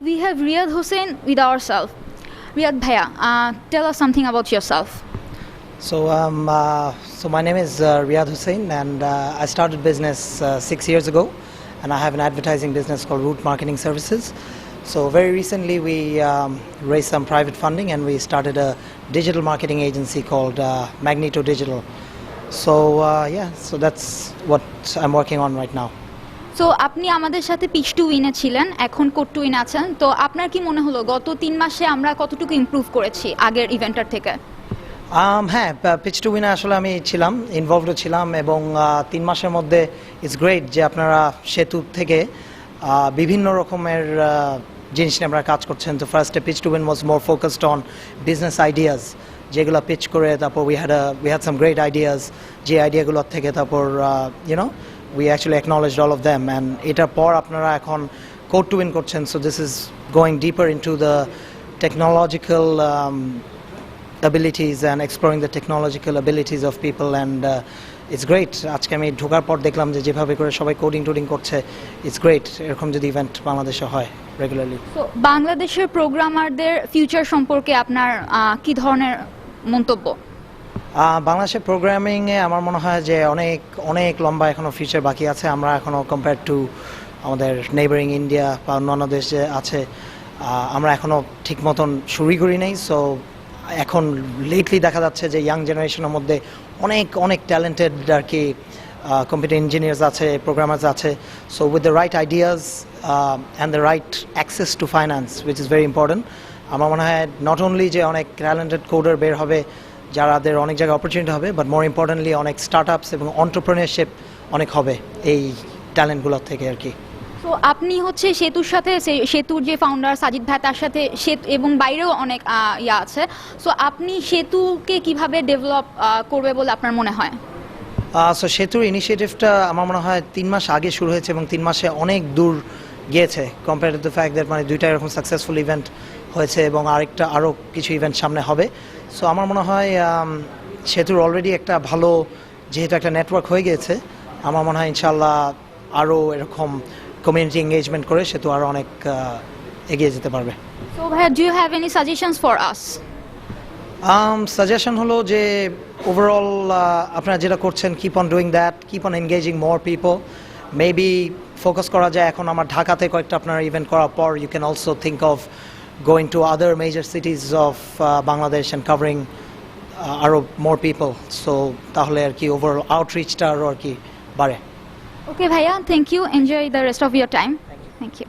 We have Riyad Hussain with ourselves. Riyad Bhaiya, tell us something about yourself. So my name is Riyad Hussain, and I started business 6 years ago, and I have an advertising business called Root Marketing Services. So very recently we raised some private funding, and we started a digital marketing agency called Magneto Digital. So that's what I'm working on right now. So আপনি আমাদের সাথে pitch two উইনে ছিলেন, এখন code to win আছেন। তো আপনার কি মনে হলো গত 3 মাসে আমরা কতটুকু ইমপ্রুভ করেছি আগের ইভেন্টার থেকে? হ্যাঁ, পিচ টু উইনে আসলে আমি ছিলাম, ইনভলভড ছিলাম, এবং 3 মাসের মধ্যে ইটস গ্রেট যে আপনারা সেতু থেকে বিভিন্ন রকমের জিনিস নিয়ে আপনারা কাজ করছেন। তো ফার্স্টে pitch to win was more focused on business ideas, যেগুলো পিচ করে তারপর we had some great ideas, যে আইডিয়াগুলোর থেকে তারপর we actually acknowledged all of them, and এটার পর আপনারা এখন code to win করছেন. So this is going deeper into the technological abilities and exploring the technological abilities of people, and it's great. আজকে আমি ঢোকার পর দেখলাম যে যেভাবে করে সবাই কোডিং টোডিং করছে, it's great. এরকম যদি ইভেন্ট বাংলাদেশে হয় রেগুলারলি। তো বাংলাদেশের প্রোগ্রামারদের ফিউচার সম্পর্কে আপনার কি ধরনের মন্তব্য? বাংলাদেশের প্রোগ্রামিংয়ে আমার মনে হয় যে অনেক অনেক লম্বা এখনও ফিউচার বাকি আছে। আমরা এখনও কম্পেয়ার টু আমাদের নেইবারিং ইন্ডিয়া বা অন্যান্য দেশ যে আছে, আমরা এখনও ঠিক মতন শুরুই করি নেই। সো এখন লেটলি দেখা যাচ্ছে যে ইয়াং জেনারেশনের মধ্যে অনেক অনেক ট্যালেন্টেড আর কি কম্পিউটার ইঞ্জিনিয়ার্স আছে, প্রোগ্রামার্স আছে। So with the right ideas and the right access to finance, which is very important. আমার মনে হয় নট অনলি যে অনেক ট্যালেন্টেড কোডার বের হবে যাদের অনেক জায়গায় অপরচুনিটি হবে, বাট মোর ইম্পর্টেন্টলি অনেক স্টার্ট আপস এবং অন্টারপ্রেনারশিপ অনেক হবে এই ট্যালেন্টগুলোর থেকে আর কি। তো আপনি হচ্ছে সেতুর সাথে, সেতুর যে ফাউন্ডার সাজিদ ভাই, তার সাথে সেতু এবং বাইরেও অনেক ইয়া আছে। সো আপনি সেতুকে কিভাবে ডেভেলপ করবে বলে আপনার মনে হয়? সো সেতুর ইনিশিয়েটিভটা আমার মনে হয় 3 মাস আগে শুরু হয়েছে এবং 3 মাসে অনেক দূর গিয়েছে compare to the fact that মানে 2টা এরকম সাকসেসফুল ইভেন্ট হয়েছে এবং আরও কিছু ইভেন্ট সামনে হবে। সো আমার মনে হয় সেতুর অলরেডি একটা ভালো, যেহেতু একটা নেটওয়ার্ক হয়ে গিয়েছে, আমার মনে হয় ইনশাল্লাহ আরও এরকম কমিউনিটি এঙ্গেজমেন্ট করে সেতু আরও অনেক এগিয়ে যেতে পারবে। সো ভাইয়া, do you have any suggestions for us? Suggestion হলো যে ওভারঅল আপনারা যেটা করছেন, keep on doing that, keep on engaging more people. Maybe focus করা যায় এখন আমার ঢাকাতে কয়েকটা আপনার ইভেন্ট করার পর, you can also think of going to other major cities of Bangladesh and covering more people. So তাহলে আর কি overall outreach টা আর কি বাড়ে। Okay ভাইয়া, thank you. Enjoy the rest of your time. Thank you.